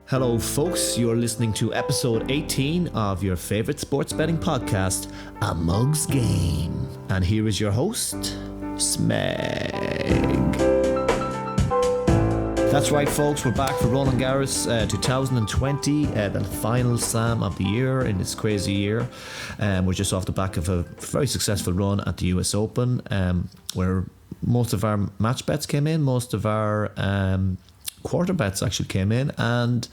Hello folks, you're listening to episode 18 of your favourite sports betting podcast, A Mug's Game. And here is your host, Smeg. That's right folks, we're back for Roland Garros 2020, the final slam of the year in this crazy year. We're just off the back of a very successful run at the US Open, where most of our match bets came in, most of our quarter bets actually came in, and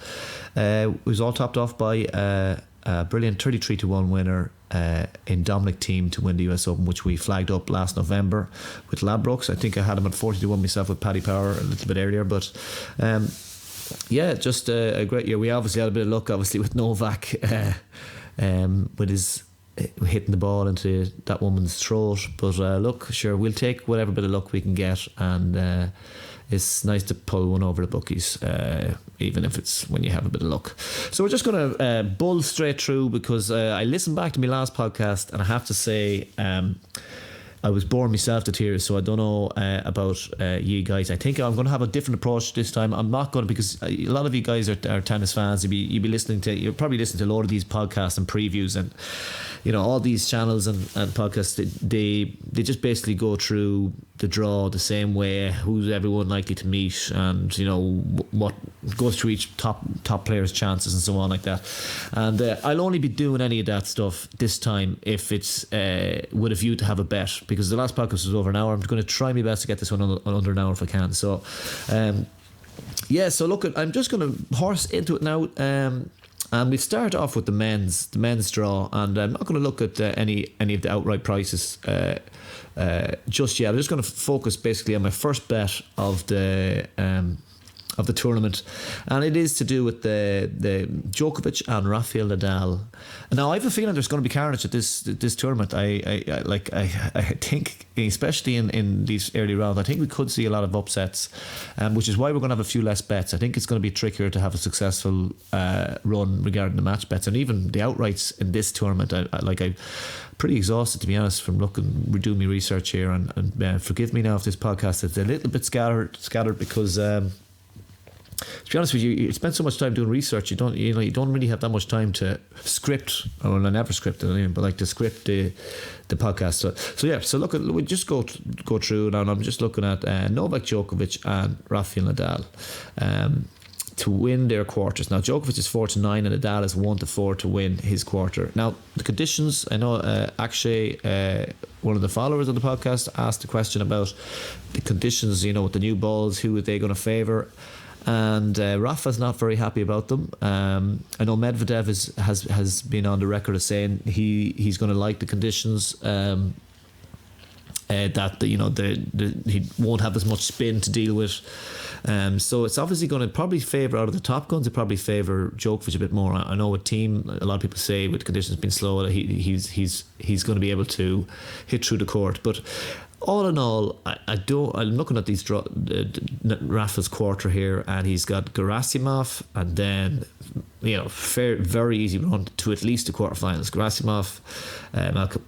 it was all topped off by a brilliant 33-1 winner in Dominic Thiem to win the US Open, which we flagged up last November with Ladbrokes. I think I had him at 40-1 myself with Paddy Power a little bit earlier, but just a great year. We obviously had a bit of luck, obviously, with Novak with his hitting the ball into that woman's throat, but look, sure, we'll take whatever bit of luck we can get, and it's nice to pull one over the bookies, even if it's when you have a bit of luck. So we're just going to bull straight through, because I listened back to my last podcast, and I have to say I was boring myself to tears. So I don't know about you guys. I think I'm going to have a different approach this time. I'm not going to, because a lot of you guys are tennis fans. You'll be listening to, you're probably listening to a lot of these podcasts and previews, and you know, all these channels and podcasts, they just basically go through the draw the same way, who's everyone likely to meet, and you know what goes through each top player's chances and so on like that. And I'll only be doing any of that stuff this time if it's with a view to have a bet, because the last podcast was over an hour. I'm going to try my best to get this one under an hour if I can. So so look, I'm just going to horse into it now. And we start off with the men's draw, and I'm not going to look at any of the outright prices just yet. I'm just going to focus basically on my first bet of the tournament, and it is to do with the Djokovic and Rafael Nadal. Now I have a feeling there's going to be carnage at this tournament. I think, especially in these early rounds, I think we could see a lot of upsets, which is why we're going to have a few less bets. I think it's going to be trickier to have a successful run regarding the match bets, and even the outrights in this tournament. I'm pretty exhausted, to be honest, from doing my research here, and forgive me now if this podcast is a little bit scattered because to be honest with you spend so much time doing research, you don't really have that much time to script, or I never scripted anything, but like to script the podcast. So look, we just go through now, and I'm just looking at Novak Djokovic and Rafael Nadal to win their quarters. Now Djokovic is 4-9 and Nadal is 1-4 to win his quarter. Now the conditions, I know Akshay, one of the followers of the podcast, asked a question about the conditions, you know, with the new balls, who are they going to favour, and Rafa's not very happy about them. I know Medvedev has been on the record as saying he's going to like the conditions, that he won't have as much spin to deal with. So it's obviously going to probably favour, out of the top guns, it probably favour Djokovic a bit more. I know with Thiem, a lot of people say with conditions being slow that he's going to be able to hit through the court, but all in all, I'm looking at these Rafa's quarter here, and he's got Gerasimov, and then very easy run to at least the quarterfinals. Gerasimov,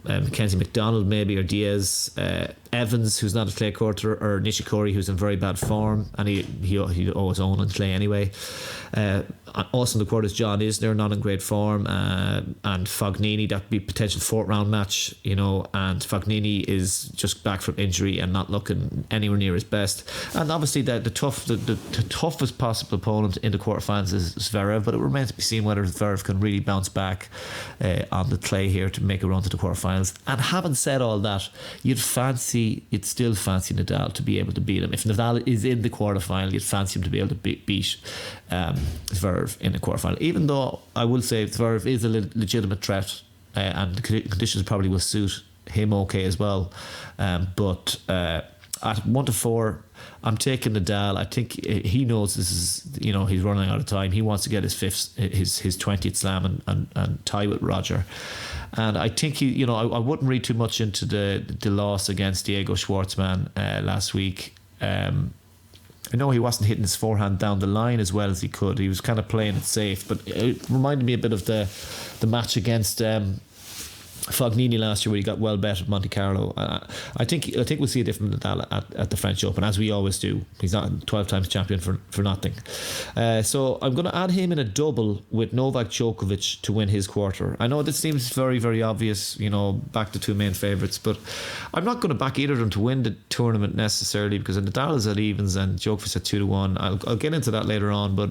Mackenzie McDonald maybe, or Diaz, Evans, who's not a clay quarter, or Nishikori, who's in very bad form, and he always own on clay anyway. Also in the quarters, John Isner, not in great form, and Fognini, that'd be a potential fourth round match, you know, and Fognini is just back from injury and not looking anywhere near his best. And obviously the toughest possible opponent in the quarterfinals is Zverev, but it remains to be seen whether Zverev can really bounce back on the clay here to make a run to the quarterfinals. And having said all that, you'd still fancy Nadal to be able to beat him. If Nadal is in the quarterfinal, you'd fancy him to be able to beat Zverev in the quarterfinal, even though I will say Zverev is a legitimate threat, and the conditions probably will suit him okay as well, but at 1-4 I'm taking Nadal. I think he knows this is, he's running out of time. He wants to get his 20th slam and tie with Roger, and I think I wouldn't read too much into the loss against Diego Schwartzman last week. I know he wasn't hitting his forehand down the line as well as he could. He was kind of playing it safe, but it reminded me a bit of the match against Fognini last year, where he got well bet at Monte Carlo. I think we'll see a different Nadal at the French Open, as we always do. He's not 12 times champion for nothing. So I'm going to add him in a double with Novak Djokovic to win his quarter. I know this seems very, very obvious, back to two main favourites, but I'm not going to back either of them to win the tournament necessarily, because Nadal is at evens and Djokovic at 2-1. I'll get into that later on, but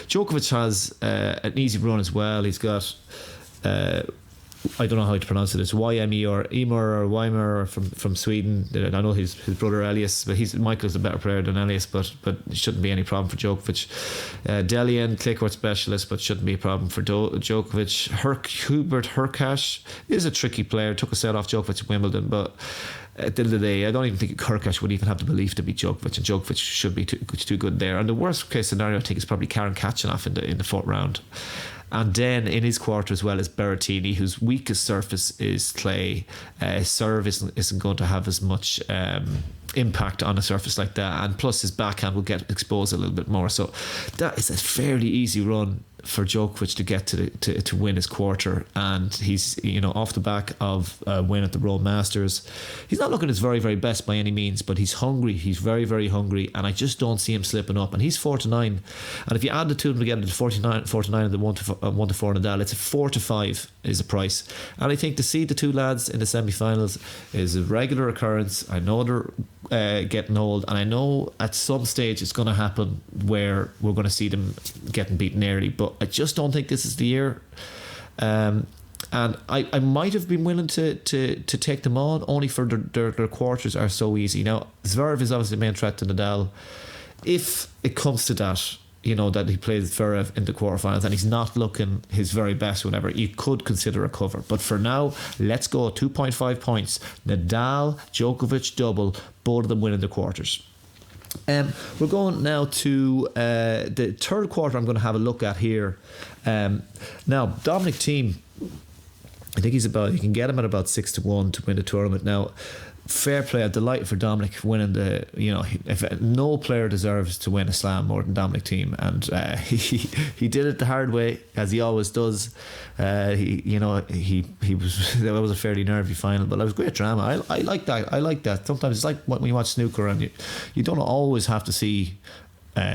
Djokovic has an easy run as well. He's got I don't know how to pronounce it. It's YME or Weimer from Sweden. I know his brother Elias, but Michael's a better player than Elias, but it shouldn't be any problem for Djokovic. Delian, clay court specialist, but shouldn't be a problem for Djokovic. Hubert Hurkacz is a tricky player. Took a set off Djokovic at Wimbledon, but at the end of the day, I don't even think Hurkacz would even have the belief to beat Djokovic, and Djokovic should be too good there. And the worst case scenario, I think, is probably Karen Khachanov in the fourth round. And then in his quarter as well is Berrettini, whose weakest surface is clay. His serve isn't going to have as much impact on a surface like that, and plus his backhand will get exposed a little bit more. So that is a fairly easy run for Djokovic to get to win his quarter, and he's off the back of a win at the Rome Masters. He's not looking his very, very best by any means, but he's hungry. He's very, very hungry, and I just don't see him slipping up. And he's 4-9, and if you add the two of them together, the 49 and the 1-4 Nadal, it's a 4-5 is the price. And I think to see the two lads in the semi-finals is a regular occurrence. I know they're getting old, and I know at some stage it's going to happen where we're going to see them getting beaten early, but I just don't think this is the year. And I might have been willing to take them on, only for their quarters are so easy. Now Zverev is obviously the main threat to Nadal. If it comes to that, that he plays Zverev in the quarterfinals and he's not looking his very best, whatever, you could consider a cover. But for now, let's go 2.5 points. Nadal, Djokovic double, both of them winning the quarters. We're going now to the third quarter. I'm going to have a look at here. Now Dominic Thiem, I think you can get him at about 6-1 to win the tournament. Now, fair play, I'm delighted for Dominic winning the. If no player deserves to win a slam more than Dominic Thiem, and he did it the hard way, as he always does. He was that was a fairly nervy final, but it was great drama. I like that. Sometimes it's like when you watch snooker, and you don't always have to see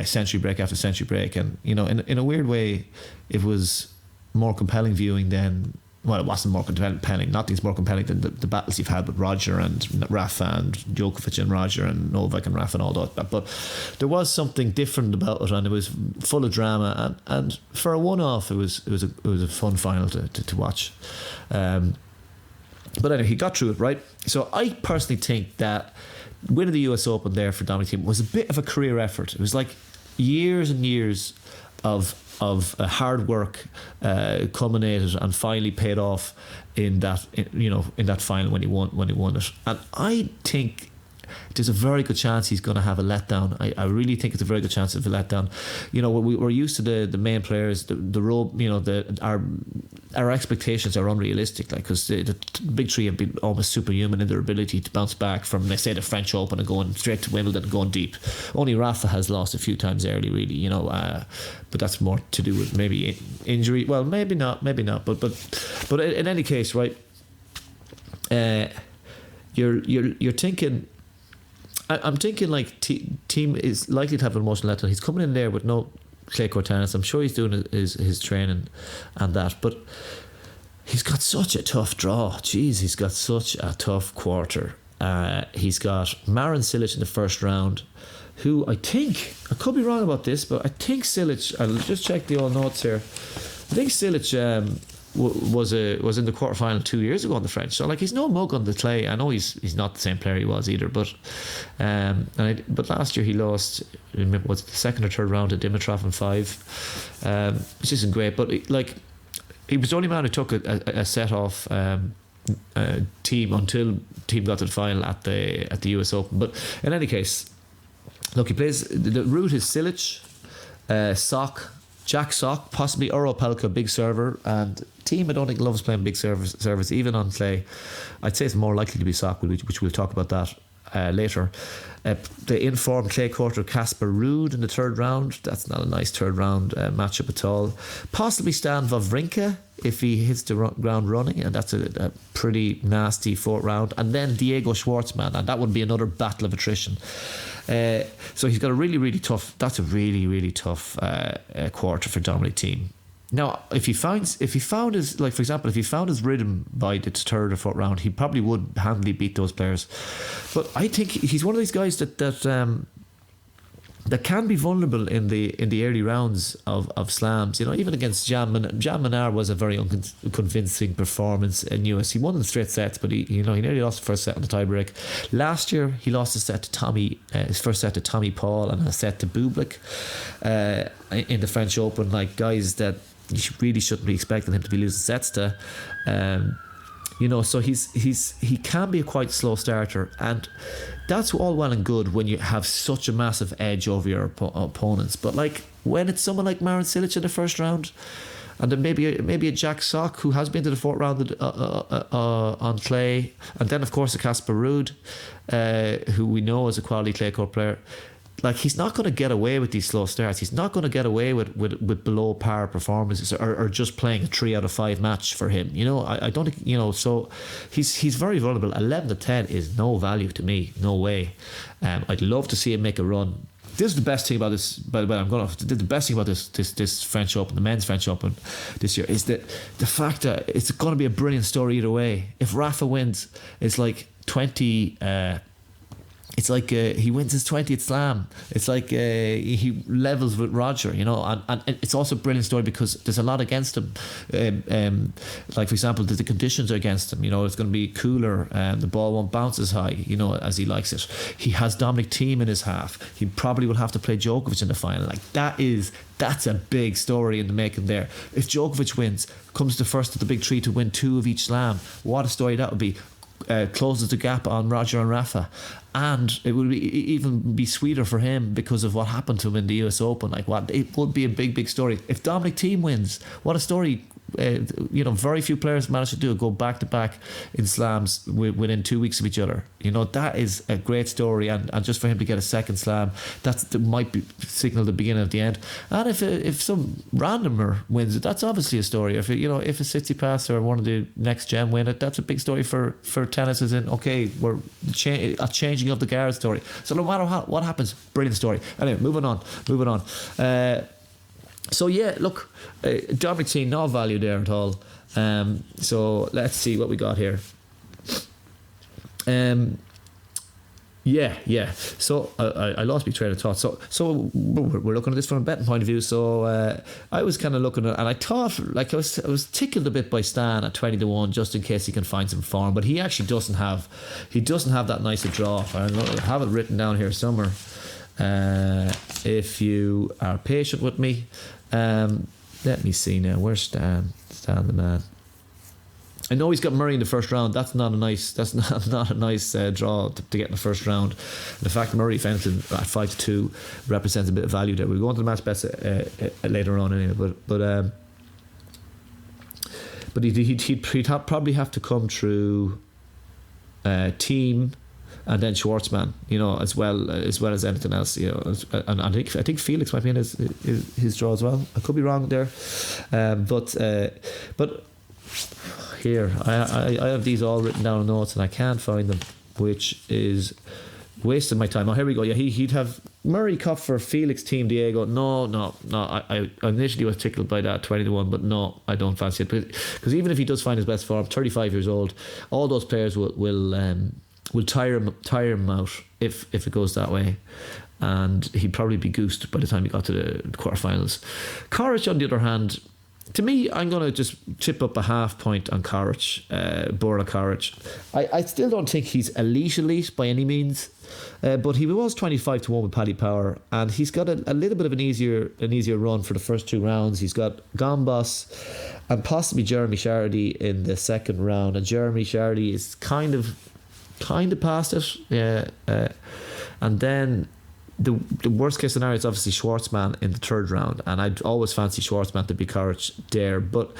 century break after century break, and in a weird way, it was more compelling viewing than. Well, it wasn't more compelling. Nothing's more compelling than the battles you've had with Roger and Rafa and Djokovic and Roger and Novak and Rafa and all that. But there was something different about it, and it was full of drama. And for a one-off, it was a fun final to watch. But anyway, he got through it, right? So I personally think that winning the US Open there for Dominic Thiem was a bit of a career effort. It was like years and years of hard work culminated and finally paid off in that final when he won it. And I think there's a very good chance he's going to have a letdown. I really think it's a very good chance of a letdown. We're used to the main players, the role. Our expectations are unrealistic, because the big three have been almost superhuman in their ability to bounce back from, let's say, the French Open and going straight to Wimbledon and going deep. Only Rafa has lost a few times early, really. But that's more to do with maybe injury. Well, maybe not. But in any case, right? You're thinking. I'm thinking like Thiem is likely to have an emotional letdown. He's coming in there with no clay court tennis. I'm sure he's doing his training and that, but he's got such a tough draw. Jeez, he's got such a tough quarter. He's got Marin Cilic in the first round, who I could be wrong about this, but I think Cilic, I'll just check the old notes here. I think Cilic was in the quarterfinal 2 years ago on the French, so he's no mug on the clay. I know he's not the same player he was either, but last year he lost, was the second or third round to Dimitrov in 5, which isn't great, but he was the only man who took a set off Thiem until Thiem got to the final at the US Open. But in any case, look, he plays, the route is Cilic, Sock, Jack Sock, possibly Uro Pelka, big server, and Thiem I don't think loves playing big service even on clay. I'd say it's more likely to be Sock, which we'll talk about that later. The informed clay courter Casper Ruud in the third round. That's not a nice third round matchup at all. Possibly Stan Wawrinka if he hits the ground running, and that's a pretty nasty fourth round. And then Diego Schwartzman, and that would be another battle of attrition. So he's got a really, really tough. That's a really, really tough quarter for Dominic Thiem. Now, if he found his, like for example, if he found his rhythm by the third or fourth round, he probably would handily beat those players. But I think he's one of these guys that can be vulnerable in the early rounds of slams. You know, even against Jan Menard was a very unconvincing performance in US. He won in straight sets, but he nearly lost the first set on the tiebreak. Last year, he lost his first set to Tommy Paul and a set to Bublik in the French Open. Like guys that you really shouldn't be expecting him to be losing sets to. So he can be a quite slow starter, and that's all well and good when you have such a massive edge over your opponents. But like when it's someone like Marin Cilic in the first round, and then maybe a Jack Sock who has been to the fourth round on clay, and then of course a Casper Ruud, who we know is a quality clay court player. Like he's not going to get away with these slow starts. He's not going to get away with below par performances or just playing a 3 out of 5 match for him. I don't think, so he's very vulnerable. 11 to 10 is no value to me. No way. I'd love to see him make a run. This is the best thing about this. The best thing about this French Open, the men's French Open this year, is that the fact that it's going to be a brilliant story either way. If Rafa wins, it's like 20. It's like he wins his 20th slam. It's like he levels with Roger, and it's also a brilliant story because there's a lot against him. Like for example, the conditions are against him. It's going to be cooler, the ball won't bounce as high, as he likes it. He has Dominic Thiem in his half. He probably will have to play Djokovic in the final. Like that's a big story in the making there. If Djokovic wins, comes the first of the big three to win 2 of each slam, what a story that would be. Closes the gap on Roger and Rafa, and it would even be sweeter for him because of what happened to him in the US Open. It would be a big story if Dominic Thiem wins. What a story. Very few players manage to do it, go back to back in slams within 2 weeks of each other. That is a great story, and just for him to get a second slam, that might be signal the beginning of the end. And if some randomer wins it, that's obviously a story. If a Tsitsipas or one of the next gen win it, that's a big story for tennis. As in, okay, we're a changing of the guard story. So no matter what happens, brilliant story. Anyway, moving on. So yeah, look, Dominic Thiem, no value there at all. So let's see what we got here. Yeah. So I lost my train of thought. So we're looking at this from a betting point of view. So I was kind of looking at, and I thought, like I was tickled a bit by Stan at 20 to 1, just in case he can find some form. But he actually doesn't have that nice a draw. I have it written down here somewhere. If you are patient with me. Let me see now. Where's Stan the man? I know he's got Murray in the first round. That's not a nice draw to get in the first round. And the fact that Murray finished at 5 to 2 represents a bit of value there. We'll go on to the match bets later on anyway. But he'd probably have to come through Thiem and then Schwartzman, as well as anything else, and I think Felix might be in his draw as well. I could be wrong there, but here I have these all written down in notes and I can't find them, which is wasting my time. Oh, here we go. Yeah, he'd have Murray, Kopfer, Felix, Thiem, Diego. No. I initially was tickled by that 20 to 1, but no, I don't fancy it because even if he does find his best form, 35 years old, all those players will tire him out if it goes that way, and he'd probably be goosed by the time he got to the quarterfinals. Coric, on the other hand, to me, I'm going to just chip up a half point on Coric, Borna Coric. I still don't think he's elite by any means, but he was 25 to 1 with Paddy Power, and he's got a little bit of an easier run for the first 2 rounds. He's got Gambos and possibly Jeremy Chardy in the second round, and Jeremy Chardy is kind of past it, and then the worst case scenario is obviously Schwartzman in the third round, and I'd always fancy Schwartzman to be Coric there, but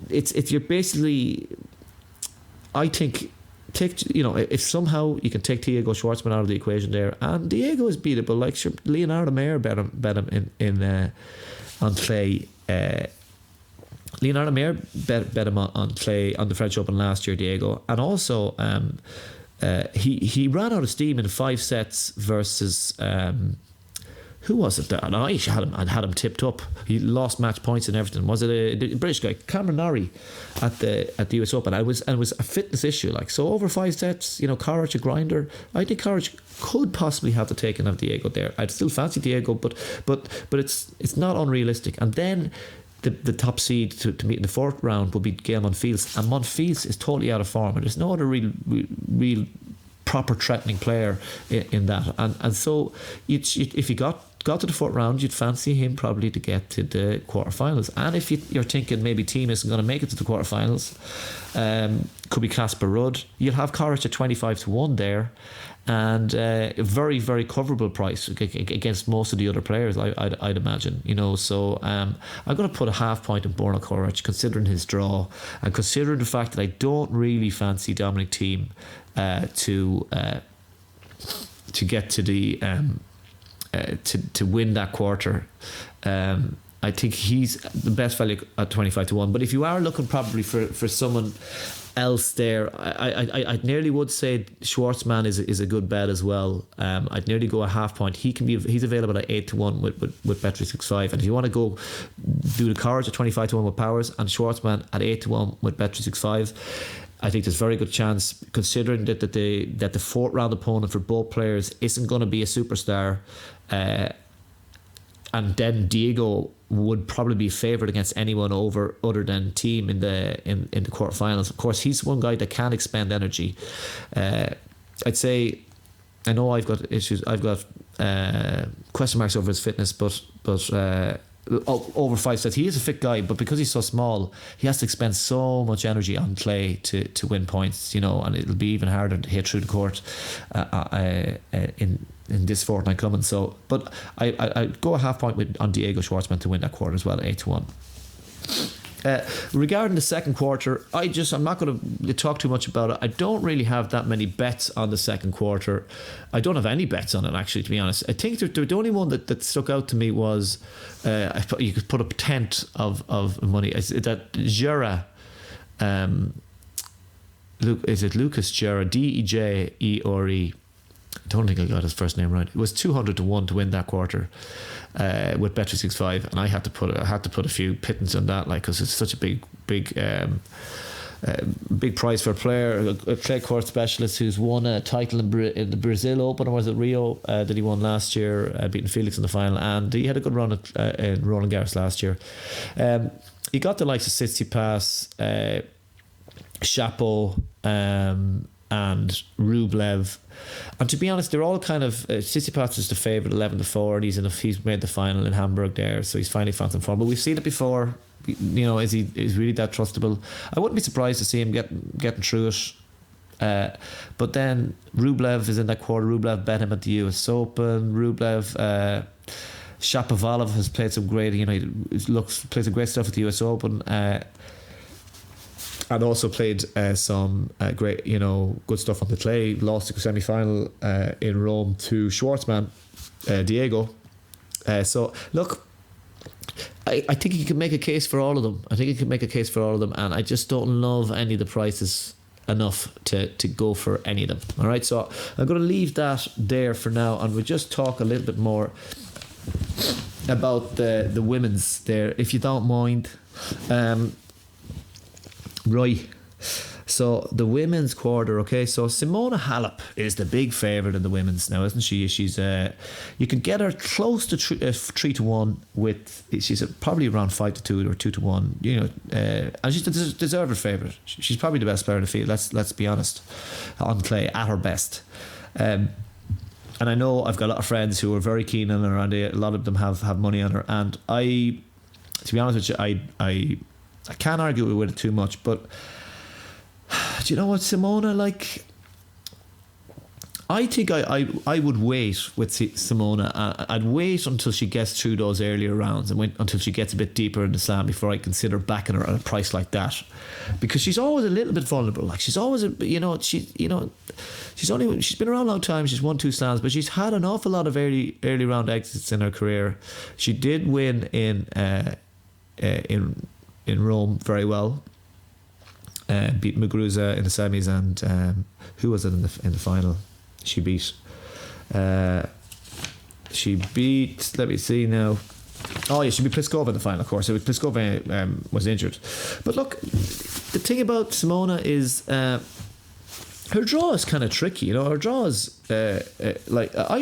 it's you're basically, I think take, if somehow you can take Diego Schwartzman out of the equation there, and Diego is beatable. Like, sure, Leonardo Mayer bet him on clay. Leonardo Mayer bet him on clay on the French Open last year, Diego, and also he ran out of steam in 5 sets versus who was it there? And I had him tipped up. He lost match points and everything. Was it a British guy, Cameron Norrie, at the US Open? And it was a fitness issue. Like, so over 5 sets, Coric a grinder. I think Coric could possibly have the taking of Diego there. I'd still fancy Diego, but it's not unrealistic. And then the top seed to meet in the 4th round would be Gael Monfils, and Monfils is totally out of form, and there's no other real proper threatening player in that. And so if you got to the 4th round, you'd fancy him probably to get to the quarterfinals. And if you're thinking maybe Thiem isn't going to make it to the quarterfinals, could be Casper Ruud. You'll have Coric at 25-1 there, and a very, very coverable price against most of the other players, I'd imagine. So I'm going to put a half point in Borna Coric, considering his draw and considering the fact that I don't really fancy Dominic Thiem to get to the to win that quarter. I think he's the best value at 25-1. But if you are looking probably for someone else there, I nearly would say Schwartzman is a good bet as well. I'd nearly go a half point. He's available at 8-1 with Bet365. And if you want to go do the Coric at 25-1 with Powers and Schwartzman at 8-1 with Bet365, I think there's a very good chance, considering that the 4th round opponent for both players isn't going to be a superstar, and then Diego would probably be favoured against anyone other than Thiem in the quarterfinals. Of course, he's one guy that can expend energy. I'd say, I know I've got issues. I've got question marks over his fitness, but over 5 sets, he is a fit guy, but because he's so small, he has to expend so much energy on clay to win points, and it'll be even harder to hit through the court in this fortnight coming. So, but I'd go a half point on Diego Schwartzman to win that quarter as well at 8-1. Regarding the second quarter, I'm not going to talk too much about it. I don't really have that many bets on the second quarter. I don't have any bets on it, actually, to be honest. I think the only one that stuck out to me was you could put up a tenth of money. That Jura, is it Lucas Jura, Dejeore? I don't think I got his first name right. It was 200-1 to win that quarter with Bet365, and I had to put a few pittance on that, like, because it's such a big price for a player, a clay court specialist who's won a title in the Brazil Open, or was it Rio that he won last year, beating Felix in the final, and he had a good run in Roland Garros last year. He got the likes of Tsitsipas, Chapeau, and Rublev, and to be honest, they're all kind of Tsitsipas is the favourite 11-4, and he's made the final in Hamburg there, so he's finally found some form. But we've seen it before. Is really that trustable? I wouldn't be surprised to see him getting through it. But then Rublev is in that quarter. Rublev bet him at the US Open. Rublev, Shapovalov has played some great. Plays some great stuff at the US Open. And also played some great, good stuff on the clay. Lost the semi-final in Rome to Schwartzman, Diego. So look, I think you can make a case for all of them. And I just don't love any of the prices enough to go for any of them. All right, so I'm going to leave that there for now, and we'll just talk a little bit more about the women's there, if you don't mind. Right, so the women's quarter, okay, so Simona Halep is the big favourite in the women's now, isn't she? She's you can get her close to 3-1 with, she's probably around 5-2 or 2-1, and she's the deserved favourite. She's probably the best player in the field, let's be honest, on clay, at her best. And I know I've got a lot of friends who are very keen on her, and a lot of them have money on her, and to be honest with you, I can't argue with it too much, but do you know what, Simona, like, I think I would wait with Simona. I'd wait until she gets through those earlier rounds and wait until she gets a bit deeper in the slam before I consider backing her at a price like that, because she's always a little bit vulnerable. Like she's always she's been around a long time. She's won 2 slams, but she's had an awful lot of early round exits in her career. She did win in Rome very well. Beat Muguruza in the semis, and who was it in the final? She beat. Let me see now. Oh yeah, she beat Pliskova in the final, of course. So Pliskova was injured. But look, the thing about Simona is her draw is kind of tricky. Her draw is I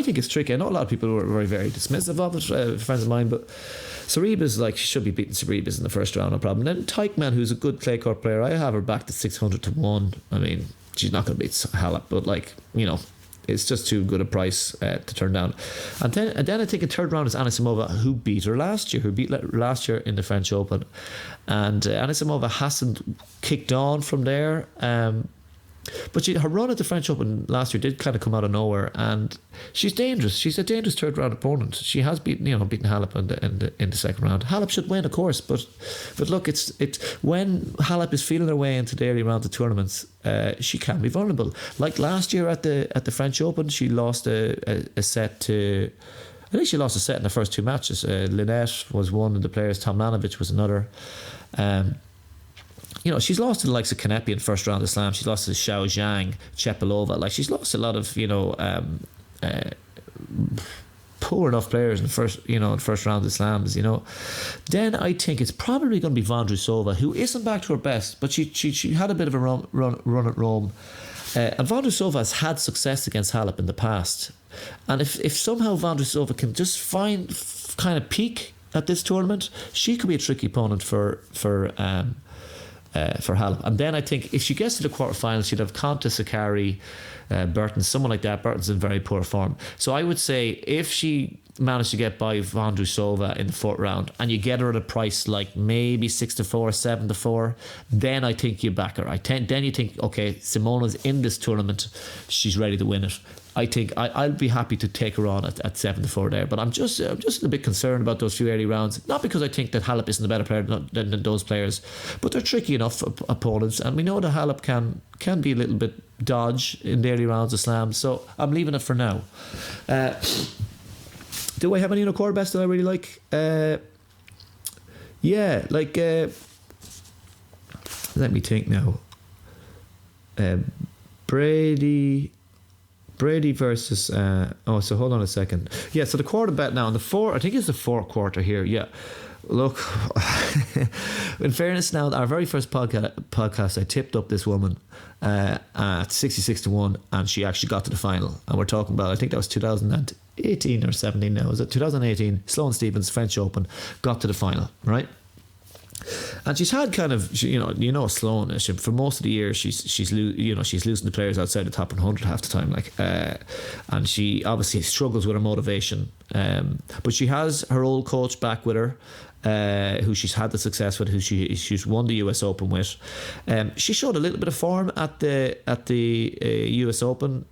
think it's tricky. I know a lot of people were very, very dismissive of it. Friends of mine, but Sorribes, she should be beating Sorribes in the first round, no problem. And then Teichmann, who's a good clay court player, I have her back to 600 to 1. I mean, she's not going to beat Halep, but it's just too good a price to turn down. And then I think a third round is Anisimova, who beat her last year, in the French Open. And Anisimova hasn't kicked on from there. But her run at the French Open last year did kind of come out of nowhere, and she's dangerous. She's a dangerous third round opponent. She has beaten Halep in the second round. Halep should win, of course, but look, it's when Halep is feeling her way into the early rounds of tournaments, she can be vulnerable. Like last year at the French Open, she lost a set to. I think she lost a set in the first 2 matches. Lynette was one of the players. Tomljanovic was another. She's lost to the likes of Kanepi in first round of Slam. She's lost to Xiao Zhang, Chepelova. She's lost a lot of poor enough players in the first round of Slams. Then I think it's probably going to be Vondrousova, who isn't back to her best, but she had a bit of a run at Rome. And Vondrousova has had success against Halep in the past. And if somehow Vondrousova can just find kind of peak at this tournament, she could be a tricky opponent for Halep. And then I think if she gets to the quarterfinals, she'd have Konta, Sakari, Burton, someone like that. Burton's in very poor form. So I would say if she managed to get by Vondrousova in the 4th round and you get her at a price like maybe 6 to 4, 7 to 4, then I think you back her. Then you think, okay, Simona's in this tournament, she's ready to win it. I think I'll be happy to take her on at 7 to 4 there, but I'm just a bit concerned about those few early rounds. Not because I think that Halep isn't a better player than those players, but they're tricky enough opponents, and we know that Halep can be a little bit dodge in the early rounds of slams. So I'm leaving it for now. Do I have any quarter best that I really like? Let me think now. Brady versus so hold on a second. Yeah, so the quarter bet now, on the 4, I think it's the 4th quarter here. Yeah, look, in fairness now, our very first podcast I tipped up this woman at 66 to 1, and she actually got to the final. And we're talking about, I think that was 2018 or 17 now, was it 2018? Sloane Stephens French Open, got to the final, right? And she's had kind of, Sloane, for most of the year she's losing the players outside the top 100 half the time, and she obviously struggles with her motivation, but she has her old coach back with her, who she's had the success with, who she's won the US Open with. She showed a little bit of form at the US Open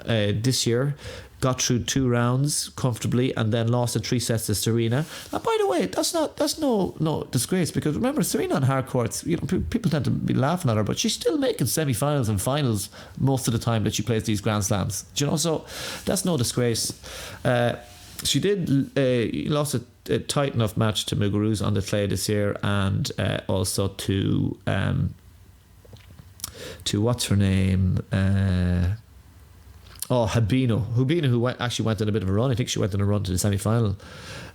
this year. Got through 2 rounds comfortably, and then lost in 3 sets to Serena. And by the way, that's no disgrace, because remember, Serena on hard courts, people tend to be laughing at her, but she's still making semi-finals and finals most of the time that she plays these Grand Slams. So that's no disgrace. She did lost a tight enough match to Muguruza on the clay this year, and also to what's her name? Hubino, who actually went on a bit of a run. I think she went on a run to the semi-final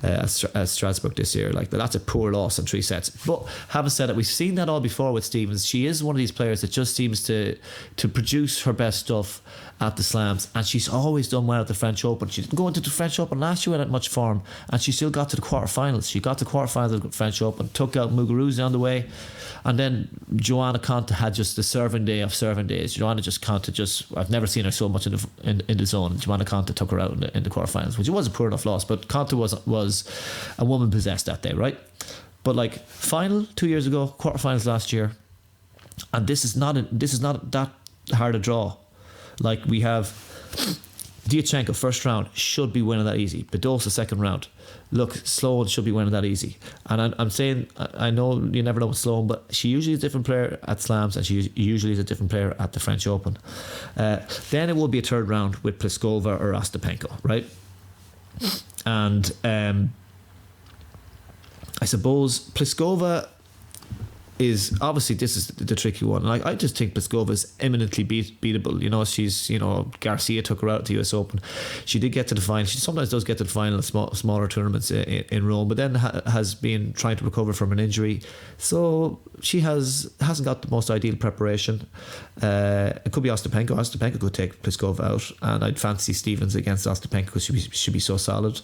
at Strasbourg this year. That's a poor loss in 3 sets. But having said it, we've seen that all before with Stephens. She is one of these players that just seems to produce her best stuff at the slams, and she's always done well at the French Open. She didn't go into the French Open last year without much form, and she still got to the quarterfinals. She got to the quarterfinals of the French Open, took out Muguruza on the way, and then Joanna Konta had just the serving day of serving days. I've never seen her so much in the zone. Joanna Konta took her out in the quarterfinals, which was a poor enough loss, but Konta was a woman possessed that day, right? But final 2 years ago, quarterfinals last year, and this is not that hard a draw. Like we have Diachenko first round should be winning that easy. Badosa second round. Look, Sloane should be winning that easy. And I'm saying, I know you never know with Sloane, but she usually is a different player at slams, and she usually is a different player at the French Open. Then it will be a third round with Pliskova or Ostapenko, right? And I suppose Pliskova is obviously, this is the tricky one. Like, I just think Pliskova is eminently beatable. You know, she's, you know, Garcia took her out at the US Open. She did get to the final. She sometimes does get to the final in smaller tournaments in Rome, but then has been trying to recover from an injury. So she hasn't got the most ideal preparation. It could be Ostapenko. Ostapenko could take Pliskova out, and I'd fancy Stevens against Ostapenko because she'd be so solid.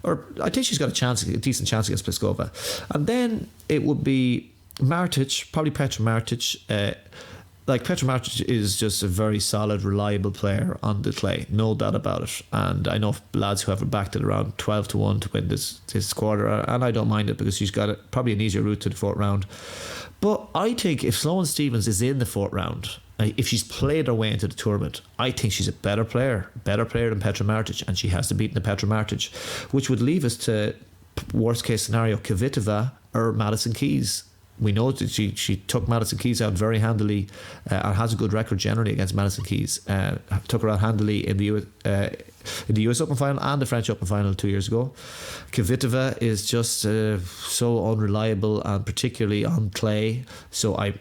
Or I think she's got a decent chance against Pliskova. And then it would be Martic, probably Petra Martic. Petra Martic is just a very solid, reliable player on the clay, no doubt about it. And I know lads who have her backed at around 12-1 to win this quarter, and I don't mind it because she's got probably an easier route to the fourth round. But I think if Sloane Stevens is in the fourth round, if she's played her way into the tournament, I think she's a better player than Petra Martic, and she has to beat the Petra Martic, which would leave us to worst case scenario Kvitova or Madison Keys. We know that she took Madison Keys out very handily, and has a good record generally against Madison Keys. Took her out handily in the US Open final and the French Open final 2 years ago. Kvitova is just so unreliable, and particularly on clay. So I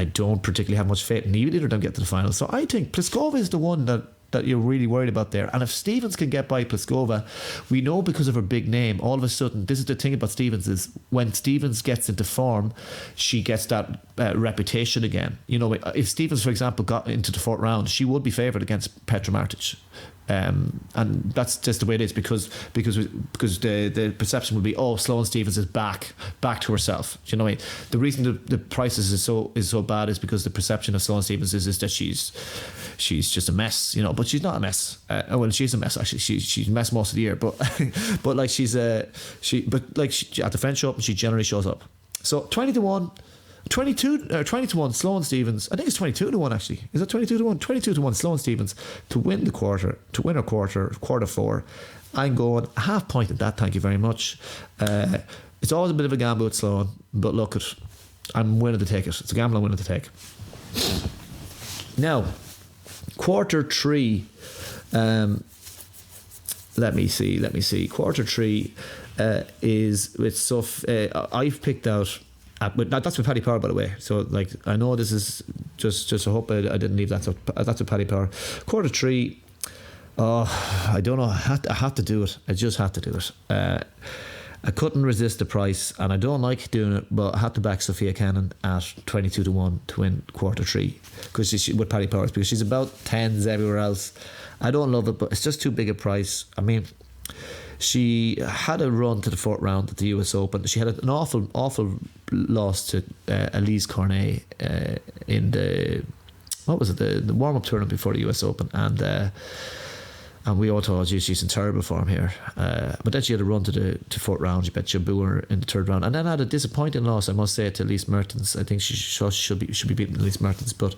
don't particularly have much faith in either of them get to the final. So I think Pliskova is the one that you're really worried about there. And if Stevens can get by Pliskova, we know because of her big name, all of a sudden, this is the thing about Stevens, is when Stevens gets into form, she gets that reputation again. You know, if Stevens, for example, got into the fourth round, she would be favoured against Petra Martic. And that's just the way it is, because the perception will be, oh, Sloane Stevens is back to herself. Do you know what I mean? The reason the prices is so bad is because the perception of Sloane Stevens is that she's just a mess, you know. But she's not a mess. Well, she's a mess actually. She's a mess most of the year, but but like at the French Open, she generally shows up. So 20-1. 20-1 Sloane Stevens. I think it's 22-1 actually. Is it 22-1? 22-1 Sloane Stevens to win her quarter four. I'm going a half point at that, thank you very much. It's always a bit of a gamble with Sloane, but look, I'm willing to take it. It's a gamble I'm willing to take. Now, quarter three. Let me see. Quarter three is with stuff I've picked out. But that's with Paddy Power, by the way. So, like, I know this is just I hope I didn't leave that. So that's with Paddy Power. Quarter three. Oh, I don't know. I had to do it. I just had to do it. I couldn't resist the price, and I don't like doing it, but I had to back Sophia Cannon at 22-1 to win quarter three, because with Paddy Powers, because she's about tens everywhere else. I don't love it, but it's just too big a price. I mean, she had a run to the fourth round at the US Open. She had an awful loss to Elise Cornet in the warm-up tournament before the US Open, and we all thought, geez, she's in terrible form here. But then she had a run to fourth round. She bet you boo her in the third round, and then had a disappointing loss, I must say, to Elise Mertens. I think she should be beating Elise Mertens, but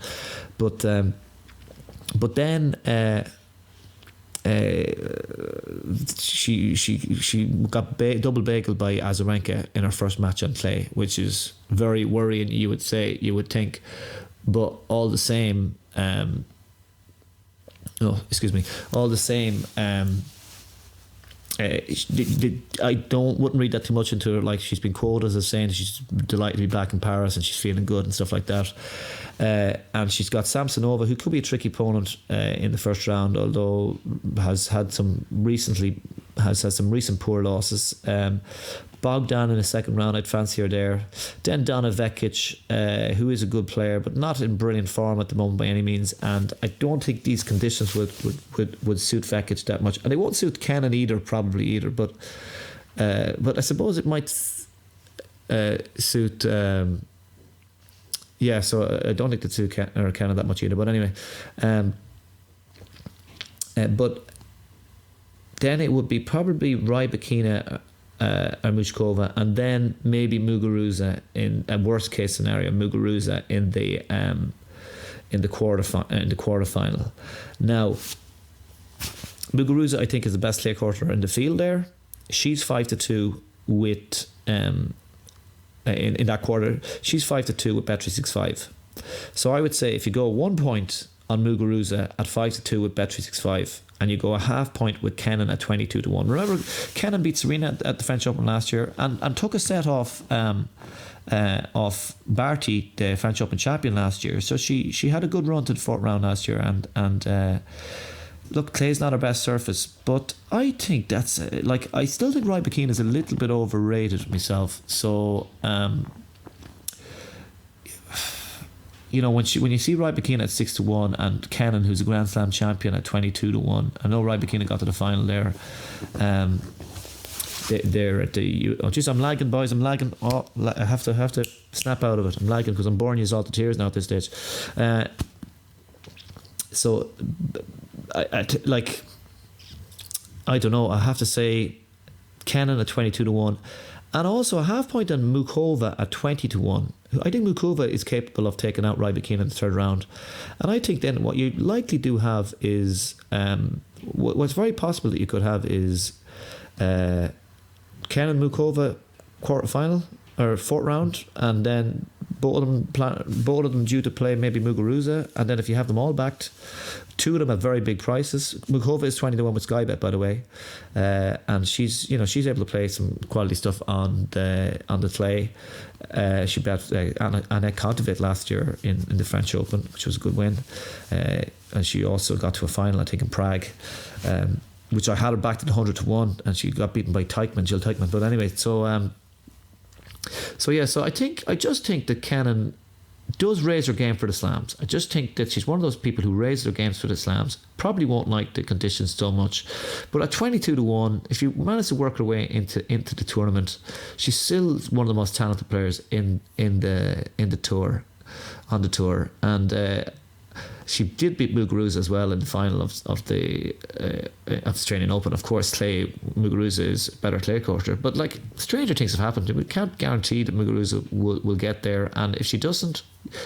then. She got double bageled by Azarenka in her first match on clay, which is very worrying. You would think, but all the same, I wouldn't read that too much into her. Like, she's been quoted as saying she's delighted to be back in Paris and she's feeling good and stuff like that. And she's got Samsonova, who could be a tricky opponent in the first round, although has had some recent poor losses. Bogdan in the second round, I'd fancy her there. Then Donna Vekic, who is a good player but not in brilliant form at the moment by any means, and I don't think these conditions would suit Vekic that much, and they won't suit Kenin either, but I suppose it might suit. So I don't think it suit Kenin that much either. But anyway, but then it would be probably Rybakina, Mushkova, and then maybe Muguruza in a worst case scenario. Muguruza in the quarterfinal. Now, Muguruza, I think, is the best clay courter in the field there. She's 5-2 with in that quarter. She's 5-2 with Bet365. So I would say if you go 1 point on Muguruza at 5-2 with Bet365, and you go a half point with Kenin at 22-1. Remember, Kenin beat Serena at the French Open last year and took a set off Barty, the French Open champion last year. So she had a good run to the fourth round last year, and look, clay's not her best surface, but I think that's I still think Rybakina is a little bit overrated myself. So you know, when you see Rybakina at 6-1 and Kenin, who's a Grand Slam champion, at 22-1, I know Rybakina got to the final there. They're at the. Oh, jeez, I'm lagging, boys. I'm lagging. Oh, I have to snap out of it. I'm lagging because I'm boring you all to tears now at this stage. So, I don't know. I have to say, Kenin at 22-1. And also a half point on Mukova at 20-1. I think Mukova is capable of taking out Rybakina in the third round. And I think then what you likely do have is what's very possible that you could have is Kenin Mukova quarterfinal or fourth round, and then both of them due to play maybe Muguruza, and then if you have them all backed, two of them at very big prices. Mukova is 20-1 with Skybet, by the way, and she's able to play some quality stuff on the clay. She bet Annette Kontaveit last year in the French Open, which was a good win, and she also got to a final, I think, in Prague, which I had her back to the 100-1, and she got beaten by Jill Teichmann. But anyway, so I just think that Kenin does raise her game for the slams. I just think that she's one of those people who raise their games for the slams. Probably won't like the conditions so much, but at 22-1, if you manage to work her way into the tournament, she's still one of the most talented players in the tour, on the tour, and she did beat Muguruza as well in the final of the Australian Open. Of course, Muguruza is a better clay courter, but like, stranger things have happened. We can't guarantee that Muguruza will get there, and if she doesn't,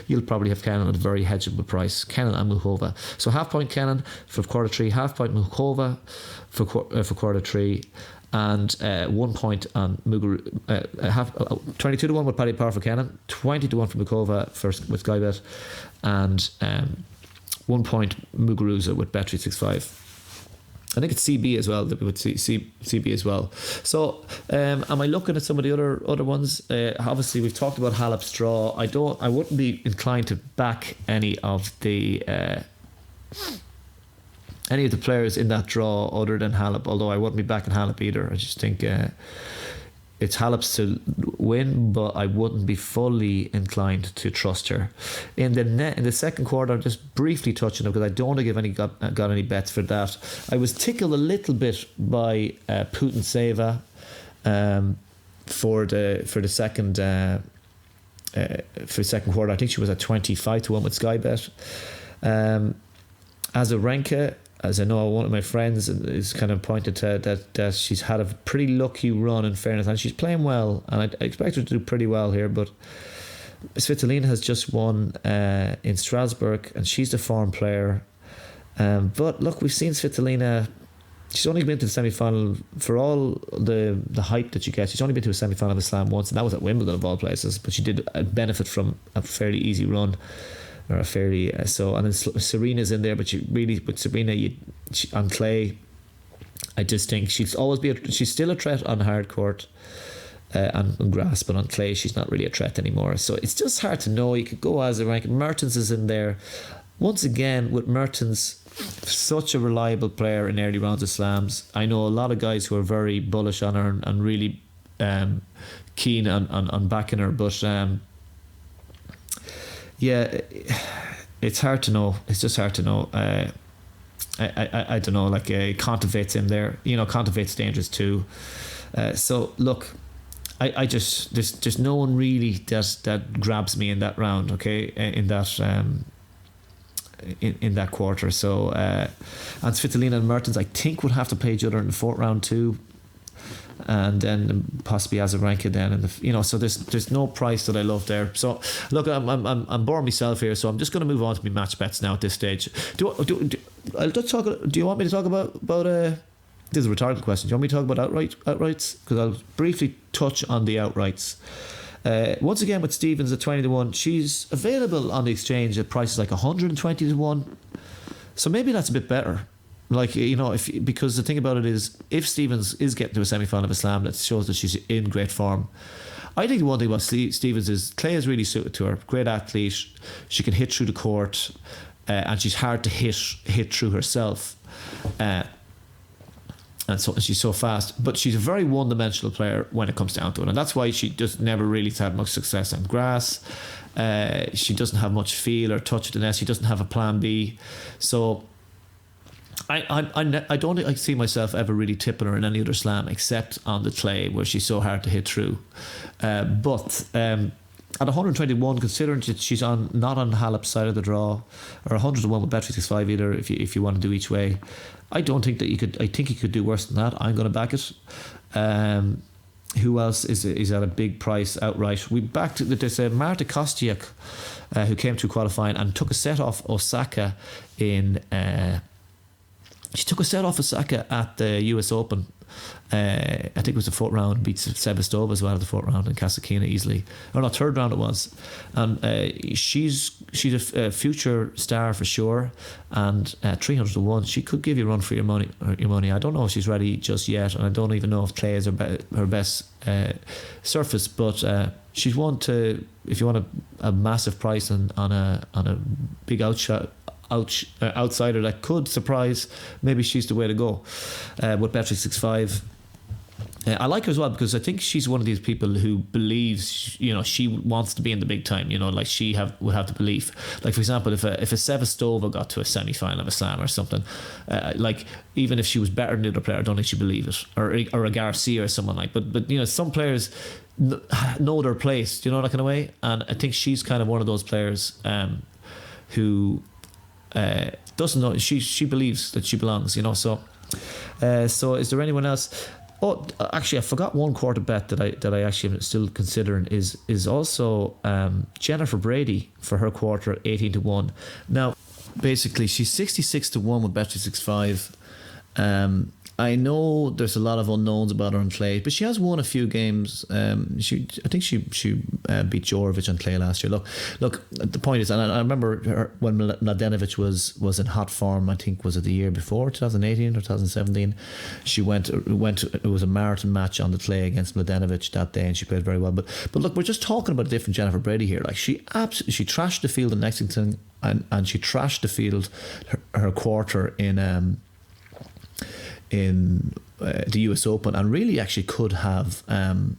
you'll probably have Kenin at a very hedgeable price. Kenin and Mukova. So half point Kenin for quarter three, half point Mukova for quarter three, and 1 point on Muguruza. 22-1 with Paddy Power for Kenin, 20-1 for Mukova with Skybet, and 1 point Muguruza with Bet365. I think it's CB as well, that we would see CB as well. So am I looking at some of the other ones? Obviously we've talked about Halep's draw. I wouldn't be inclined to back any of the players in that draw other than Halep, although I wouldn't be backing Halep either. I just think it's Halep's to win, but I wouldn't be fully inclined to trust her. In the second quarter, I'm just briefly touching it because I don't want to give got any bets for that. I was tickled a little bit by Putin-Seva for the second quarter. I think she was at 25-1 with Skybet. Azarenka, as I know, one of my friends is kind of pointed to that she's had a pretty lucky run, in fairness, and she's playing well, and I expect her to do pretty well here. But Svitolina has just won in Strasbourg, and she's the form player. But look, we've seen Svitolina. She's only been to the semi-final for all the hype that she gets. She's only been to a semi-final of a Slam once, and that was at Wimbledon of all places. But she did benefit from a fairly easy run. Or a fairly and then Serena's in there, but with Serena on clay, I just think she's still a threat on hard court and on grass, but on clay she's not really a threat anymore. So it's just hard to know. You could go as a rank. Mertens is in there once again, with Mertens, such a reliable player in early rounds of slams. I know a lot of guys who are very bullish on her and really keen on backing her, but yeah, it's hard to know. It's just hard to know. I don't know. Like Kontaveit's in there. Kontaveit's dangerous too. So look, I just there's no one really that grabs me in that round. Okay, in that in that quarter. So and Svitolina and Mertens, I think, would have to play each other in the fourth round too. and then possibly Azarenka then, and so there's no price that I love there. So look, I'm boring myself here, so I'm just going to move on to my match bets now at this stage. Do you want me to talk about this is a rhetorical question. Do you want me to talk about outrights? Because I'll briefly touch on the outrights. Once again with Stevens at 20-1, she's available on the exchange at prices like 120-1. So maybe that's a bit better. Like, because the thing about it is, if Stevens is getting to a semi-final of a slam, that shows that she's in great form. I think the one thing about Stevens is clay is really suited to her. Great athlete, she can hit through the court, and she's hard to hit through herself. And she's so fast, but she's a very one-dimensional player when it comes down to it, and that's why she just never really had much success on grass. She doesn't have much feel or touch at the net. She doesn't have a plan B, so I don't think I see myself ever really tipping her in any other slam except on the clay, where she's so hard to hit through. But at 121, considering that she's not on Halep's side of the draw, or 101 with Bet365 either, if you want to do each way, I don't think that you could. I think you could do worse than that. I'm going to back it. Who else is at a big price outright? We backed there's Marta Kostyuk, who came through qualifying and took a set off Osaka in. She took a set off Osaka at the US Open. I think it was the fourth round, beat Sebastova as well at the fourth round, and Kasakina easily. Or not, third round it was. And she's a future star for sure. And 300-1, she could give you a run for your money. I don't know if she's ready just yet, and I don't even know if clay is her best surface. But she's one to, if you want a massive price on a big outsider that could surprise, maybe she's the way to go with Bet365. I like her as well because I think she's one of these people who believes, she wants to be in the big time. Like she would have the belief. Like for example, if a Sevastova got to a semi-final of a slam or something, like even if she was better than the other player, I don't think she'd believe it. Or a Garcia or someone like. But some players know their place. Do you know that kind of way? And I think she's kind of one of those players who doesn't know. She believes that she belongs. So is there anyone else? Oh, actually, I forgot one quarter bet that I actually am still considering is also Jennifer Brady for her quarter at 18-1. Now, basically, she's 66-1 with Bet365. I know there's a lot of unknowns about her on clay, but she has won a few games. I think she beat Djokovic on clay last year. Look. The point is, and I remember her when Mladenovic was in hot form. I think was it the year before, 2018 or 2017. She went. It was a marathon match on the clay against Mladenovic that day, and she played very well. But look, we're just talking about a different Jennifer Brady here. Like she trashed the field in Lexington, and she trashed the field her quarter in the US Open, and really actually could have and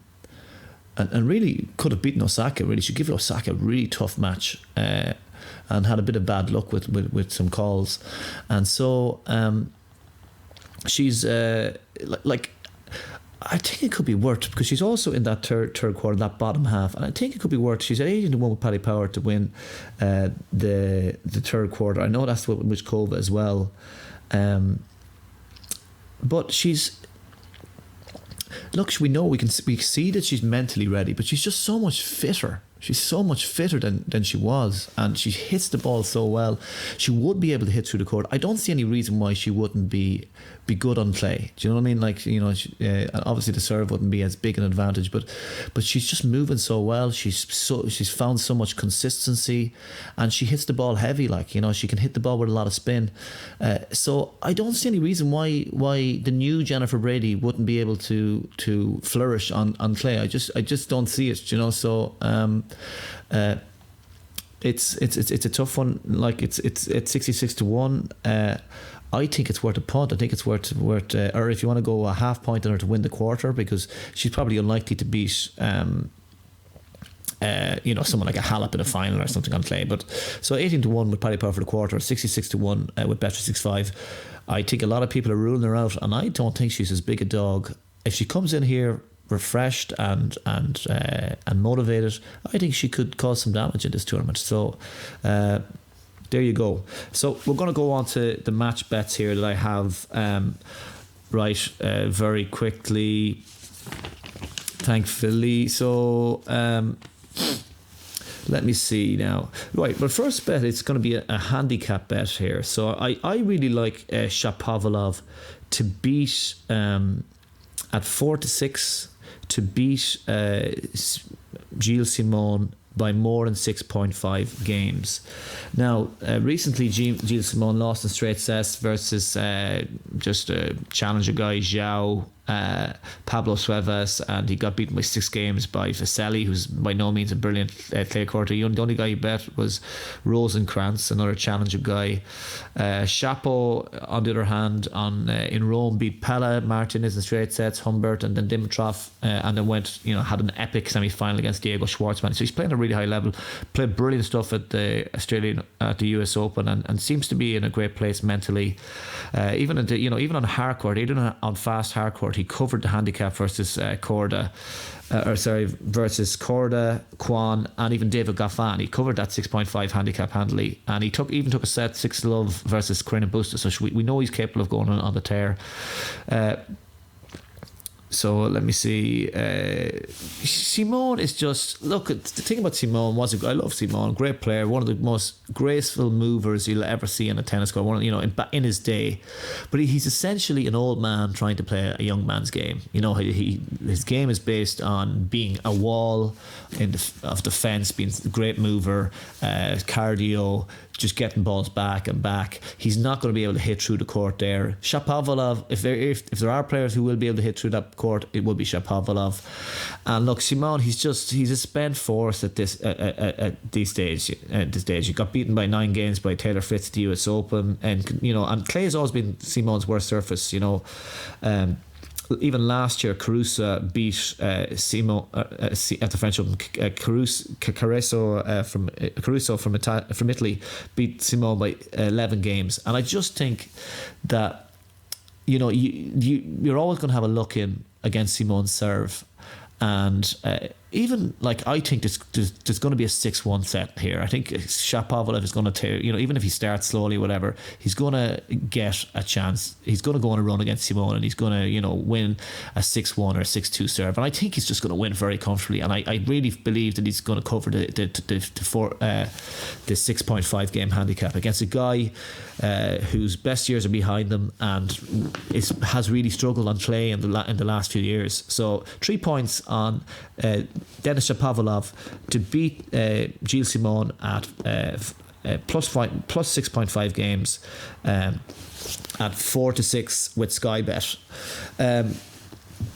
really could have beaten Osaka. Really should give Osaka a really tough match, and had a bit of bad luck with some calls. And so she's like I think it could be worth, because she's also in that third quarter, that bottom half, and I think it could be worth. She's at 18-1 with Paddy Power to win the third quarter. I know that's with Muchkova as well. But she's, look, we see that she's mentally ready, but she's just so much fitter. She's so much fitter than she was, and she hits the ball so well. She would be able to hit through the court. I don't see any reason why she wouldn't be good on clay. Do you know what I mean? Like, obviously the serve wouldn't be as big an advantage, but she's just moving so well. She's found so much consistency, and she hits the ball heavy. Like, she can hit the ball with a lot of spin. So I don't see any reason why the new Jennifer Brady wouldn't be able to flourish on clay. I just don't see it. So. It's a tough one. Like it's 66-1. I think it's worth a punt. I think it's worth or if you want to go a half point on her to win the quarter, because she's probably unlikely to beat someone like a Halep in a final or something on clay. But so 18-1 with Paddy Power for the quarter, 66-1 with Bet365. I think a lot of people are ruling her out, and I don't think she's as big a dog. If she comes in here refreshed and motivated, I think she could cause some damage in this tournament. So there you go. So we're going to go on to the match bets here that I have very quickly. thankfully. So let me see now. Right, well, first bet, it's going to be a handicap bet here. So I really like Shapovalov to beat at 4-6 to beat Gilles Simon by more than 6.5 games. Now, recently Gilles Simon lost in straight sets versus just a challenger guy, Zhao Pablo Suevas, and he got beaten by 6 games by Vasily, who's by no means a brilliant clay court. The only guy he bet was Rosenkrantz, another challenger guy. Shapo, on the other hand, in Rome, beat Pella Martinez in straight sets, Humbert, and then Dimitrov, and then had an epic semi-final against Diego Schwartzman. So he's playing at a really high level, played brilliant stuff at the US Open, and seems to be in a great place mentally. Even on hard court, even on fast hard court, he covered the handicap versus versus Korda, Kwan, and even David Goffin. He covered that 6.5 handicap handily, and he took a set 6-love versus Carreño Busta. So we know he's capable of going on the tear. So let me see. Simone is just, look, the thing about Simone I love Simone, great player, one of the most graceful movers you'll ever see in a tennis court. In his day, but he's essentially an old man trying to play a young man's game. His game is based on being a wall of defense, being a great mover, cardio, just getting balls back and back. He's not going to be able to hit through the court there. Shapovalov, if there are players who will be able to hit through that court, it will be Shapovalov. And look, Simone, he's a spent force at this stage. He got beaten by 9 games by Taylor Fritz at the US Open, and clay has always been Simone's worst surface. Even last year, Caruso beat Simon at the French Open. Caruso from Italy beat Simon by 11 games, and I just think that you're always going to have a look in against Simon's serve, and even I think there's going to be a 6-1 set here. I think Shapovalov is going to tear, even if he starts slowly, whatever, he's going to get a chance. He's going to go on a run against Simone, and he's going to, win a 6-1 or a 6-2 serve. And I think he's just going to win very comfortably. And I really believe that he's going to cover the 6.5 game handicap against a guy whose best years are behind them and has really struggled on clay in the last few years. So 3 points on Denis Shapovalov to beat Gilles Simon at plus 6.5 games at 4-6 with Sky Bet.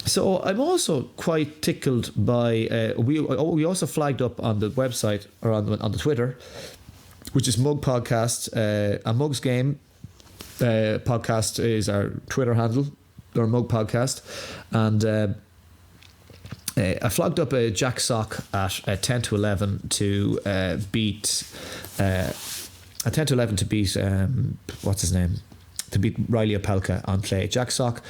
So I'm also quite tickled by we also flagged up on the website or on the Twitter, which is Mug Podcast. A Mug's Game podcast is our Twitter handle, or Mug Podcast, and I flagged up a Jack Sock at 10-11 to beat what's his name, to beat Riley Opelka on clay. Jack Sock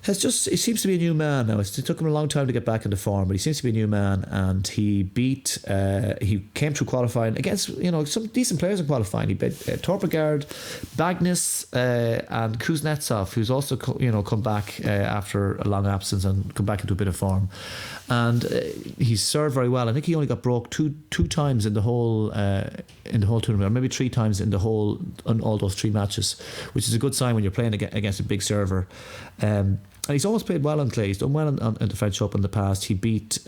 he seems to be a new man now. It took him a long time to get back into form, but he seems to be a new man, and he came through qualifying against some decent players in qualifying. He beat Torpegard, Bagnis, and Kuznetsov, who's also come back after a long absence and come back into a bit of form, and he's served very well. I think he only got broke two times in the whole tournament, or maybe 3 times in all those 3 matches, which is a good sign when you're playing against a big server. And he's always played well on clay. He's done well in the French Open in the past. He beat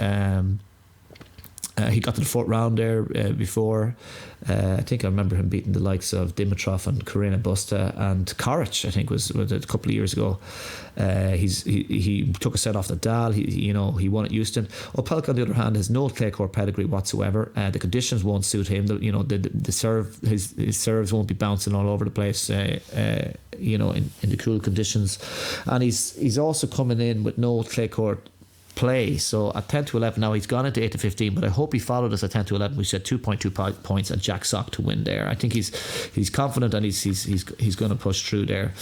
he got to the 4th round there before. I think I remember him beating the likes of Dimitrov and Carreño Busta and Koric, I think was a couple of years ago. He took a set off the Dahl. He won at Houston. Opelka, on the other hand, has no clay court pedigree whatsoever. The conditions won't suit him. The serve, his serves won't be bouncing all over the place. In the cool conditions, and he's also coming in with no clay court play. So at 10-11 now, he's gone into 8-15, but I hope he followed us at 10-11. We said 2.2 points at Jack Sock to win there. I think he's confident, and he's going to push through there.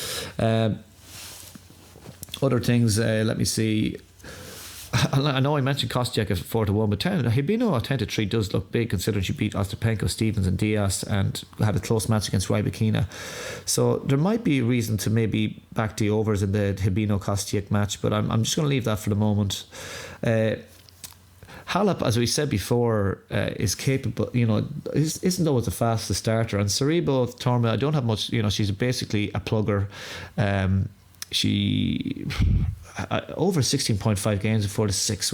Other things, let me see. I know I mentioned Kostyuk at 4-1, but Hibino at 10-3 does look big considering she beat Ostapenko, Stevens, and Diaz, and had a close match against Rybakina. So there might be a reason to maybe back the overs in the Hibino Kostyuk match, but I'm just going to leave that for the moment. Halep, as we said before, is capable, isn't always the fastest starter. And Saribo, Torma, I don't have much, she's basically a plugger. She over 16.5 games of 4-6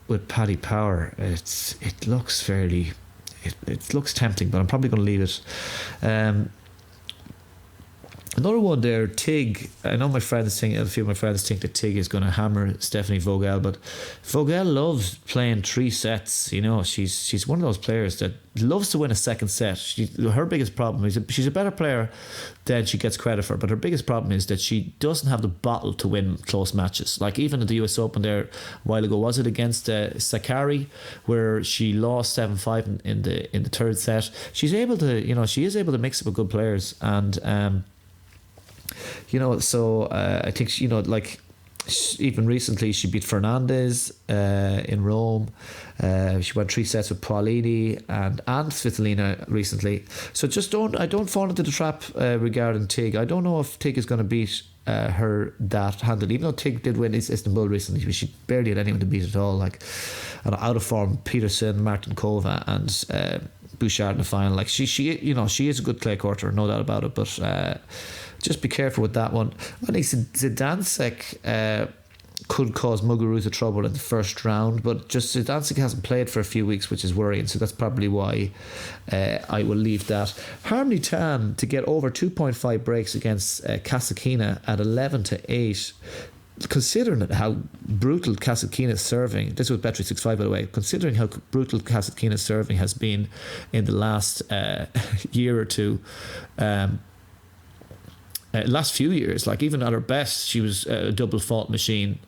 with Paddy Power. It looks fairly, it looks tempting, but I'm probably going to leave it. Another one there, Tig. I know a few of my friends think that Tig is going to hammer Stephanie Vogel, but Vogel loves playing 3 sets. She's one of those players that loves to win a second set. Her biggest problem is she's a better player than she gets credit for, but her biggest problem is that she doesn't have the bottle to win close matches. Like even at the US Open there a while ago, was it against Sakari, where she lost 7-5 in the third set. She's able to, she is able to mix up with good players, and so I think even recently she beat Fernandez in Rome. She won 3 sets with Paulini and Svitolina recently. So I don't fall into the trap regarding Tig. I don't know if Tig is going to beat her that handily. Even though Tig did win Istanbul recently, she barely had anyone to beat at all. Like out of form, Peterson, Martinkova, and Bouchard in the final. Like she is a good clay courter, no doubt about it. But just be careful with that one. I think Zidansek could cause Muguruza trouble in the first round, but just Zidansek hasn't played for a few weeks, which is worrying. So that's probably why I will leave that. Harmony Tan to get over 2.5 breaks against Kasatkina at 11-8. Considering how brutal Kasatkina's serving, this was Bet365 by the way, considering how brutal Kasatkina's serving has been in the last year or two, last few years, like even at her best, she was a double fault machine.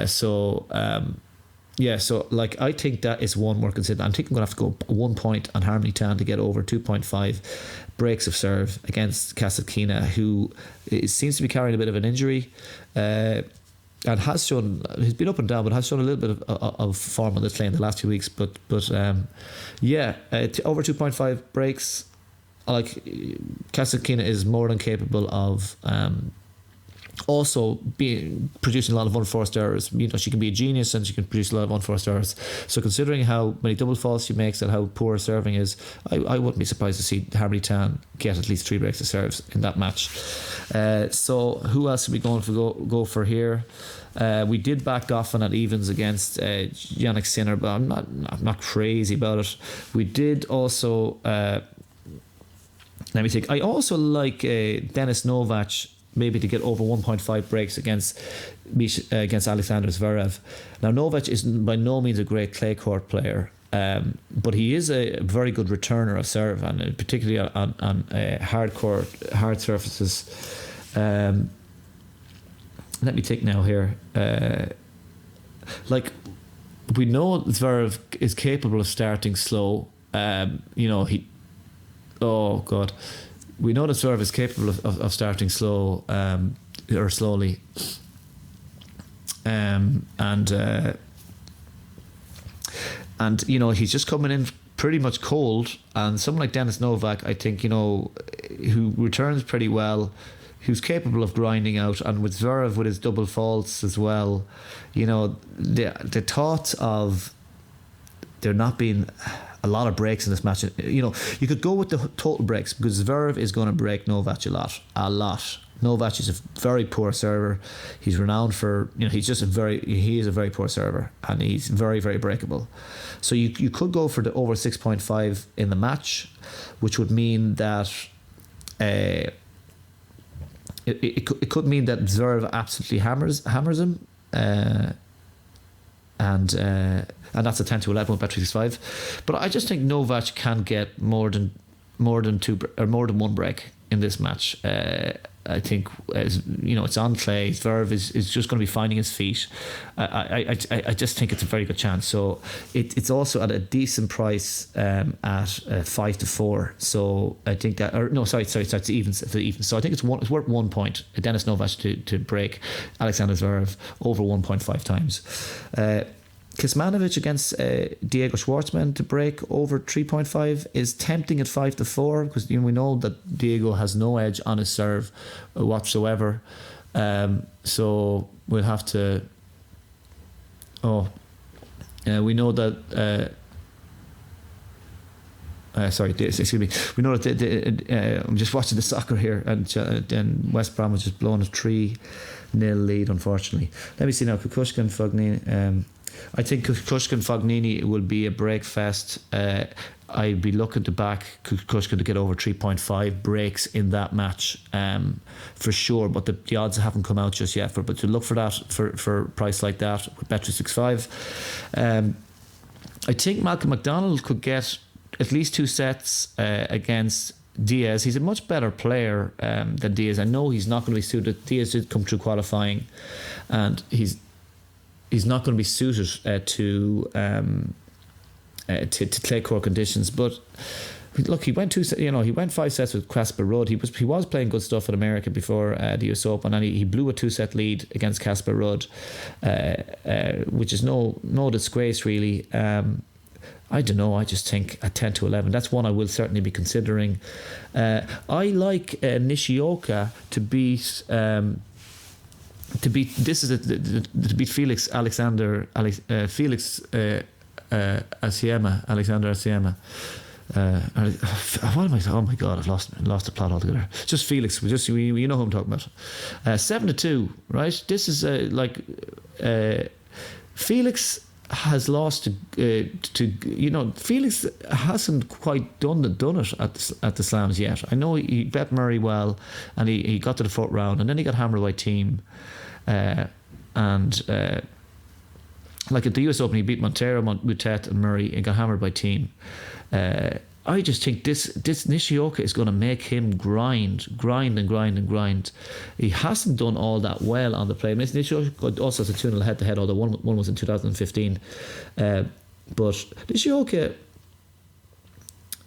So I think that is one more considered. I think I'm going to have to go 1 point on Harmony Tan to get over 2.5 breaks of serve against Kasatkina, who seems to be carrying a bit of an injury, and has shown, he's been up and down, but has shown a little bit of form on the clay in the last few weeks. But over 2.5 breaks. Like Kasatkina is more than capable of also producing a lot of unforced errors. She can be a genius and she can produce a lot of unforced errors. So considering how many double faults she makes and how poor her serving is, I wouldn't be surprised to see Harmony Tan get at least 3 breaks of serves in that match. So who else are we going to go for here? We did back Goffin at evens against Jannik Sinner, but I'm not crazy about it. We did also. Let me think. I also like Denis Novak maybe to get over 1.5 breaks against Alexander Zverev. Now Novak is by no means a great clay court player, but he is a very good returner of serve, and particularly on hard surfaces. Let me think now here. We know Zverev is capable of starting slow. Oh God, we know that Zverev is capable of starting slow or slowly, and he's just coming in pretty much cold. And someone like Denis Novak, I think, who returns pretty well, who's capable of grinding out, and with Zverev with his double faults as well, the thought of there not being a lot of breaks in this match. You could go with the total breaks because Zverev is going to break Novak a lot. Novak is a very poor server. He's renowned for, he is a very poor server, and he's very, very breakable. So you could go for the over 6.5 in the match, which would mean that it could mean that Zverev absolutely hammers him, and that's a 10-11 with Bet365. But I just think Novak can get more than 1 break in this match. I think, as you know, it's on clay. Zverev is just going to be finding his feet. I just think it's a very good chance. So it's also at a decent price at 5-4. So I think that, or no, sorry, it's even. So I think it's worth 1 point. Denis Novak to break Alexander Zverev over 1.5 times. Kecmanovic against Diego Schwartzman to break over 3.5 is tempting at 5-4, because we know that Diego has no edge on his serve whatsoever. So we'll have to. We know that. Excuse me. We know that I'm just watching the soccer here, and then West Brom was just blown a 3-0 lead, unfortunately. Let me see now. Kukushkin, Fognini. I think Kukushkin Fognini will be a break fest. I'd be looking to back Kukushkin to get over 3.5 breaks in that match, for sure. But the odds haven't come out just yet. But to look for that for a price like that with Bet365. I think Malcolm McDonald could get at least 2 sets against Diaz. He's a much better player than Diaz. I know he's not going to be suited. Diaz did come through qualifying, and he's not going to be suited to clay court conditions. But look, he went 5 sets with Casper Ruud. He was playing good stuff in America before the US Open, and he blew a 2-set lead against Casper Ruud, which is no disgrace really. I don't know. I just think at 10-11, that's one I will certainly be considering. I like Nishioka to beat. To beat Felix Alexander Asiema. What am I? Oh my God! I've lost the plot altogether. Just Felix. You know who I'm talking about. 7-2. Right. This is Felix has lost to Felix hasn't quite done it at the slams yet. I know he bet Murray well, and he got to the 4th round, and then he got hammered by Thiem. Like at the US Open, he beat Montero, Moutet, and Murray, and got hammered by Thiem. I just think this Nishioka is going to make him grind. He hasn't done all that well on the play. Nishioka also has a 2-0 head-to-head, although one was in 2015. But Nishioka,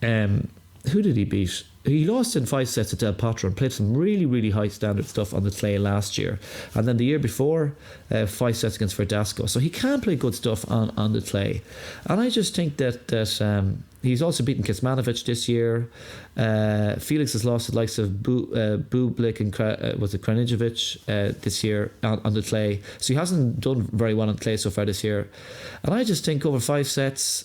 who did he beat? He lost in 5 sets at Del Potro and played some really, really high standard stuff on the clay last year. And then the year before, 5 sets against Verdasco. So he can play good stuff on the clay. And I just think that he's also beaten Kecmanovic this year. Felix has lost the likes of Bublik and Kranicevic this year on the clay. So he hasn't done very well on clay so far this year. And I just think over 5 sets,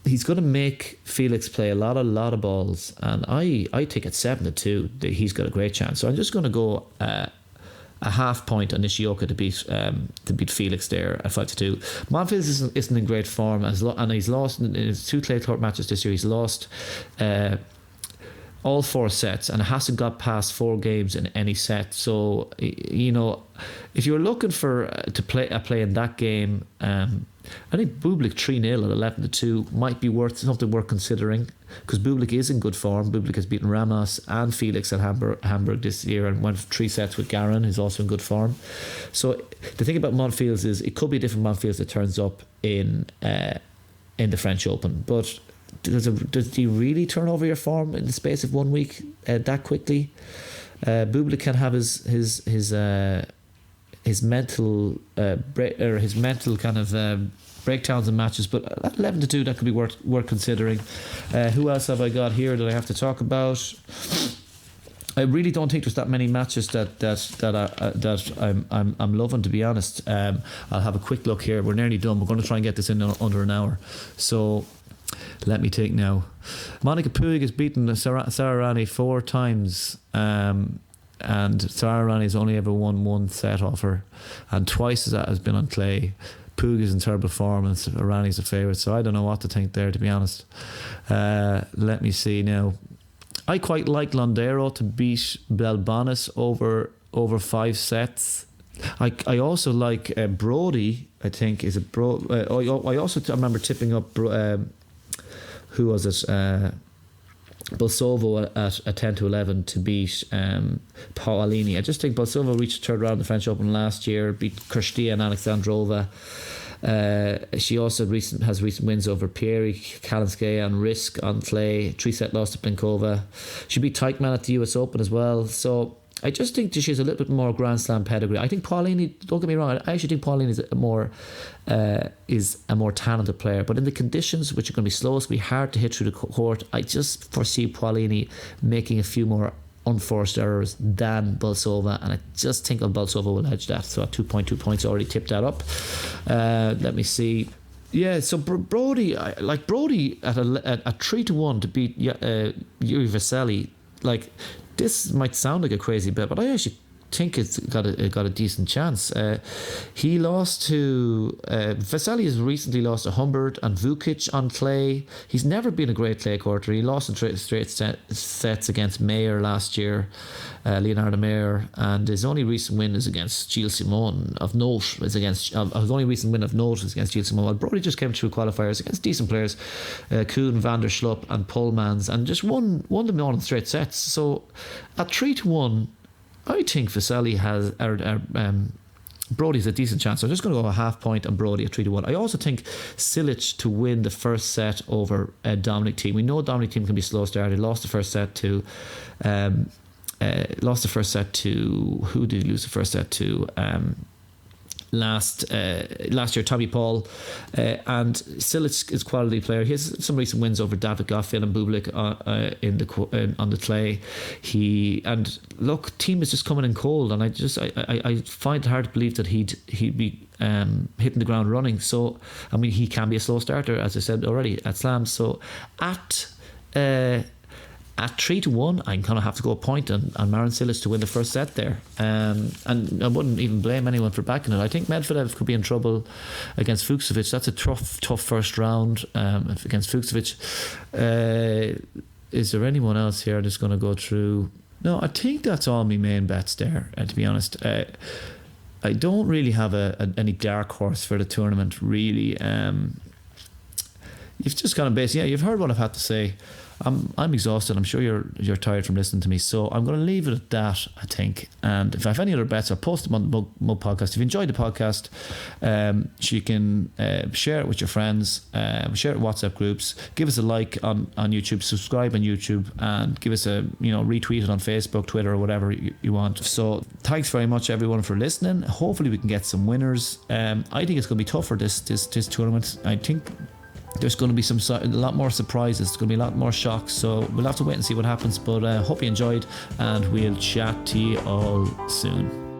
he's going to make Felix play a lot of balls, and I think at 7-2 that he's got a great chance. So I'm just going to go a half point on Nishioka to beat Felix there at 5-2. Monfils isn't in great form, and he's lost in his 2 clay court matches this year. He's lost all 4 sets and hasn't got past 4 games in any set. So if you're looking to play in that game, I think Bublik 3-0 at 11-2 might be something worth considering, because Bublik is in good form. Bublik has beaten Ramos and Felix at Hamburg this year, and went 3 sets with Garin, who's also in good form. So the thing about Monfils is it could be a different Monfils that turns up in the French Open. But does he really turn over your form in the space of 1 week that quickly? Bublik can have his mental kind of breakdowns in matches, but at 11-2 that could be worth considering. Who else have I got here that I have to talk about? I really don't think there's that many matches that I'm loving, to be honest. I'll have a quick look here. We're nearly done. We're going to try and get this in under an hour. So let me think now. Monica Puig has beaten Sara Rani 4 times. And Sara Rani has only ever won 1 set off her, and twice as that has been on clay. Puig is in terrible form, and Rani's a favourite, so I don't know what to think there, to be honest. Let me see now. I quite like Londero to beat Belbonis over 5 sets. I also like Brody. I think is a bro. I remember tipping up. Who was it? Bolsovo at a 10-11 to beat Paolini. I just think Bolsovo reached third round of the French Open last year, beat Kirstia and Alexandrova. She also has recent wins over Pieri, Kalinskaya and Risk on clay. 3-set loss to Plinkova. She beat Teichmann at the US Open as well. So I just think she has a little bit more Grand Slam pedigree. I think Paolini, don't get me wrong, I actually think Paolini is a more talented player, but in the conditions which are going to be slow, it's going to be hard to hit through the court. I just foresee Paolini making a few more unforced errors than Bolsova, and I just think Bolsova will edge that. So at 2.2 points, already tipped that up. Let me see. Yeah, so Brody, at a 3-1 to beat Yuri Vesely, like, this might sound like a crazy bet, but I actually think it's got a decent chance. He lost to Vesely has recently lost to Humbert and Vukic on clay. He's never been a great clay courter. He lost in straight sets against Mayer last year, Leonardo Mayer, and his only recent win is against Gilles Simon of note. His only recent win of note is against Gilles Simon. Well, Brody just came through qualifiers against decent players, Kuhn, Van der Schlupp and Polmans, and just won them all in straight sets. So at 3-1, I think Vesely has Brody's a decent chance. So I'm just going to go a half point on Brody at 3-1. I also think Cilic to win the first set over Dominic Thiem. We know Dominic Thiem can be slow started. Lost the first set to who did he lose the first set to? Last year, Tommy Paul, and Cilic is a quality player. He has some recent wins over David Goffin and Bublik on the clay. Thiem is just coming in cold, and I find it hard to believe that he'd be hitting the ground running. So I mean, he can be a slow starter, as I said already at slams. So at 3-1, I'm going to have to go a point on Marin Cilic to win the first set there. And I wouldn't even blame anyone for backing it. I think Medvedev could be in trouble against Fucsovics. That's a tough first round against Fucsovics. Is there anyone else here I'm just going to go through? No, I think that's all my main bets there, to be honest. I don't really have any dark horse for the tournament, really. You've just kind of you've heard what I've had to say. I'm exhausted. I'm sure you're tired from listening to me, so I'm going to leave it at that, I think. And if I have any other bets, I'll post them on the Mug Podcast. If you enjoyed the podcast, you can share it with your friends, share it in WhatsApp groups, give us a like on YouTube, subscribe on YouTube, and give us a retweet it on Facebook, Twitter, or whatever you want. So thanks very much everyone for listening. Hopefully we can get some winners. I think it's going to be tough for this tournament. I think there's going to be a lot more surprises. There's going to be a lot more shocks. So we'll have to wait and see what happens. But I hope you enjoyed, and we'll chat to you all soon.